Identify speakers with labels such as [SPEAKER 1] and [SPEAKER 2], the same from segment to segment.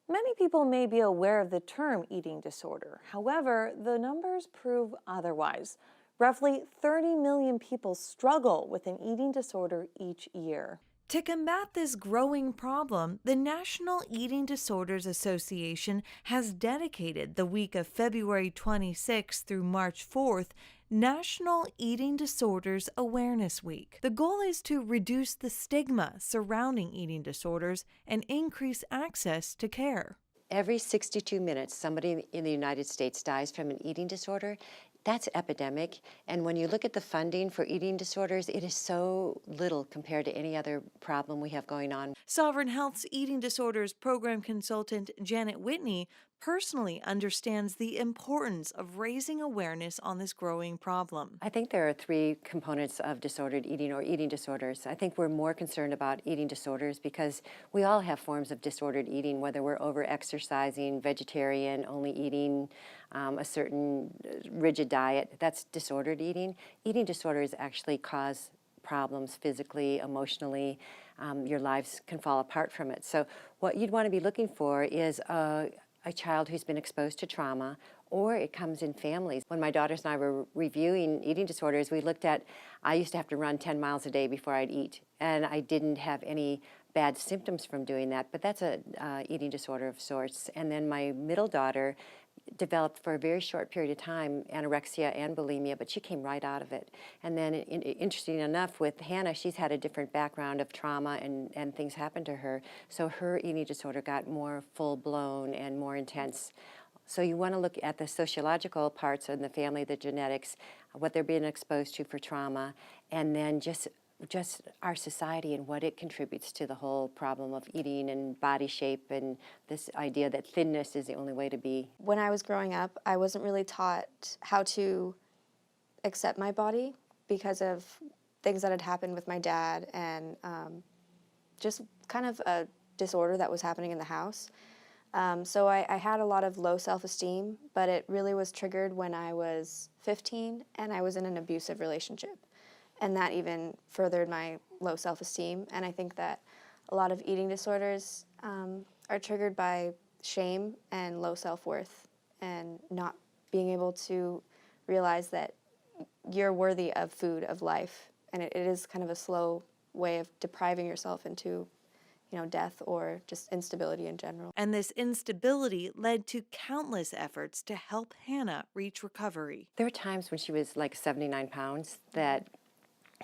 [SPEAKER 1] Many people may be aware of the term eating disorder. However, the numbers prove otherwise. Roughly 30 million people struggle with an eating disorder each year.
[SPEAKER 2] To combat this growing problem, the National Eating Disorders Association has dedicated the week of February 26th through March 4th National Eating Disorders Awareness Week. The goal is to reduce the stigma surrounding eating disorders and increase access to care.
[SPEAKER 3] Every 62 minutes, somebody in the United States dies from an eating disorder. That's epidemic. And when you look at the funding for eating disorders, it is so little compared to any other problem we have going on.
[SPEAKER 2] Sovereign Health's eating disorders program consultant Janet Whitney personally understands the importance of raising awareness on this growing problem.
[SPEAKER 3] I think there are three components of disordered eating or eating disorders. I think we're more concerned about eating disorders because we all have forms of disordered eating, whether we're over-exercising, vegetarian, only eating a certain rigid diet. That's disordered eating. Eating disorders actually cause problems physically, emotionally. Your lives can fall apart from it. So what you'd want to be looking for is a child who's been exposed to trauma, or it comes in families. When my daughters and I were reviewing eating disorders, we looked at, I used to have to run 10 miles a day before I'd eat, and I didn't have any bad symptoms from doing that, but that's a eating disorder of sorts. And then my middle daughter developed for a very short period of time anorexia and bulimia, but she came right out of it. And then interesting enough with Hannah, she's had a different background of trauma and things happened to her. So her eating disorder got more full-blown and more intense. So you want to look at the sociological parts of the family, the genetics, what they're being exposed to for trauma, and then just our society and what it contributes to the whole problem of eating and body shape and this idea that thinness is the only way to be.
[SPEAKER 4] When I was growing up, I wasn't really taught how to accept my body because of things that had happened with my dad and just kind of a disorder that was happening in the house. So I had a lot of low self-esteem, but it really was triggered when I was 15 and I was in an abusive relationship. And that even furthered my low self-esteem. And I think that a lot of eating disorders are triggered by shame and low self-worth and not being able to realize that you're worthy of food, of life. And it is kind of a slow way of depriving yourself into, death or just instability in general.
[SPEAKER 2] And this instability led to countless efforts to help Hannah reach recovery.
[SPEAKER 3] There were times when she was like 79 pounds that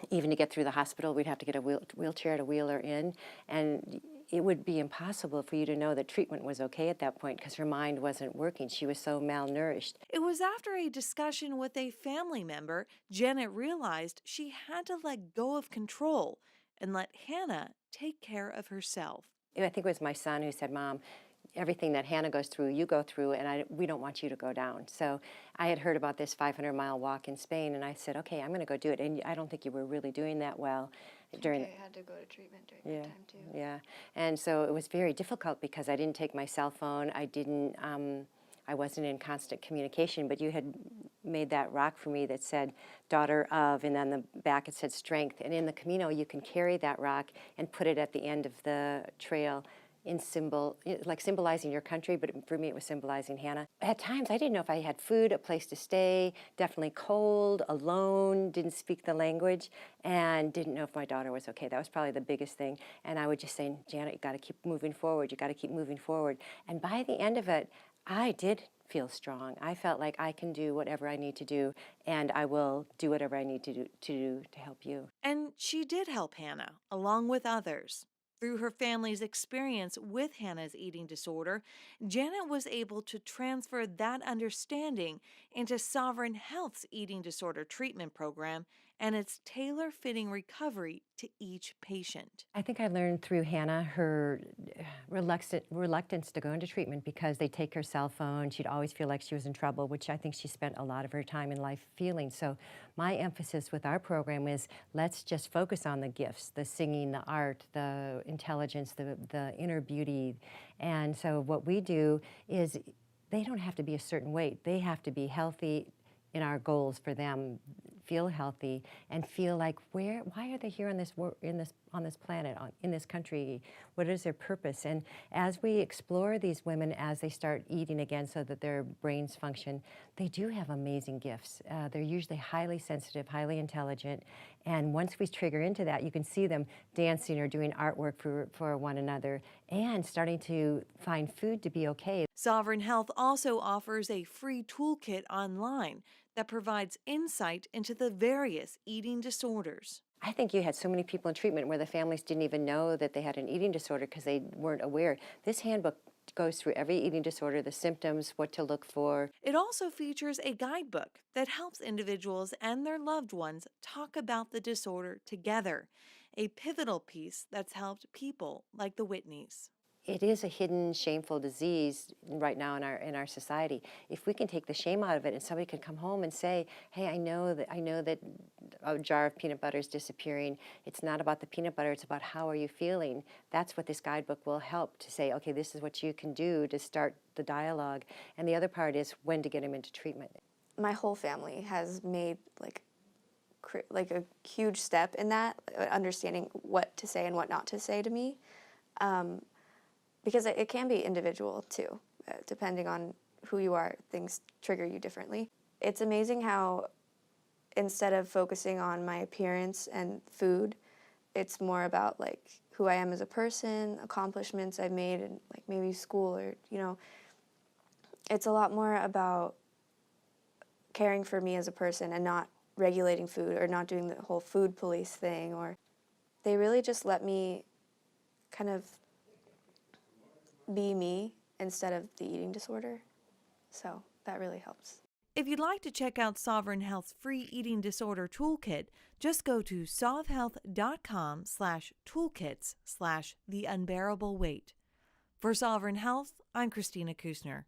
[SPEAKER 3] even to get through the hospital, we'd have to get a wheelchair to wheel her in, and it would be impossible for you to know that treatment was okay at that point because her mind wasn't working. She was so malnourished.
[SPEAKER 2] It was after a discussion with a family member, Janet realized she had to let go of control and let Hannah take care of herself.
[SPEAKER 3] I think it was my son who said, "Mom, everything that Hannah goes through, you go through, and we don't want you to go down." So I had heard about this 500-mile walk in Spain, and I said, okay, I'm going to go do it. And I don't think you were really doing that well during.
[SPEAKER 4] I had to go to treatment during that time too.
[SPEAKER 3] Yeah, and so it was very difficult because I didn't take my cell phone. I wasn't in constant communication, but you had made that rock for me that said daughter of, and on the back it said strength. And in the Camino, you can carry that rock and put it at the end of the trail in like symbolizing your country, but for me it was symbolizing Hannah. At times I didn't know if I had food, a place to stay, definitely cold, alone, didn't speak the language, and didn't know if my daughter was okay. That was probably the biggest thing. And I would just say, Janet, you gotta keep moving forward, you gotta keep moving forward. And by the end of it, I did feel strong. I felt like I can do whatever I need to do, and I will do whatever I need to do to help you.
[SPEAKER 2] And she did help Hannah, along with others. Through her family's experience with Hannah's eating disorder, Janet was able to transfer that understanding into Sovereign Health's eating disorder treatment program and its tailor-fitting recovery to each patient.
[SPEAKER 3] I think I learned through Hannah her reluctance to go into treatment because they take her cell phone. She'd always feel like she was in trouble, which I think she spent a lot of her time in life feeling. So my emphasis with our program is let's just focus on the gifts, the singing, the art, the intelligence, the inner beauty. And so what we do is they don't have to be a certain weight. They have to be healthy in our goals for them, feel healthy, and feel like why are they here on this planet, in this country? What is their purpose? And as we explore these women as they start eating again so that their brains function, they do have amazing gifts. They're usually highly sensitive, highly intelligent, and once we trigger into that, you can see them dancing or doing artwork for one another and starting to find food to be okay.
[SPEAKER 2] Sovereign Health also offers a free toolkit online that provides insight into the various eating disorders.
[SPEAKER 3] I think you had so many people in treatment where the families didn't even know that they had an eating disorder because they weren't aware. This handbook goes through every eating disorder, the symptoms, what to look for.
[SPEAKER 2] It also features a guidebook that helps individuals and their loved ones talk about the disorder together, a pivotal piece that's helped people like the Whitneys.
[SPEAKER 3] It is a hidden, shameful disease right now in our society. If we can take the shame out of it, and somebody can come home and say, "Hey, I know that a jar of peanut butter is disappearing. It's not about the peanut butter; it's about how are you feeling." That's what this guidebook will help to say. Okay, this is what you can do to start the dialogue. And the other part is when to get them into treatment.
[SPEAKER 4] My whole family has made like a huge step in that, understanding what to say and what not to say to me. Because it can be individual too, depending on who you are, things trigger you differently. It's amazing how instead of focusing on my appearance and food, it's more about like who I am as a person, accomplishments I've made in like maybe school or, it's a lot more about caring for me as a person and not regulating food or not doing the whole food police thing. Or they really just let me kind of be me instead of the eating disorder. So that really helps.
[SPEAKER 2] If you'd like to check out Sovereign Health's free eating disorder toolkit, just go to sovhealth.com/toolkits/theunbearable weight. For Sovereign Health, I'm Christina Kusner.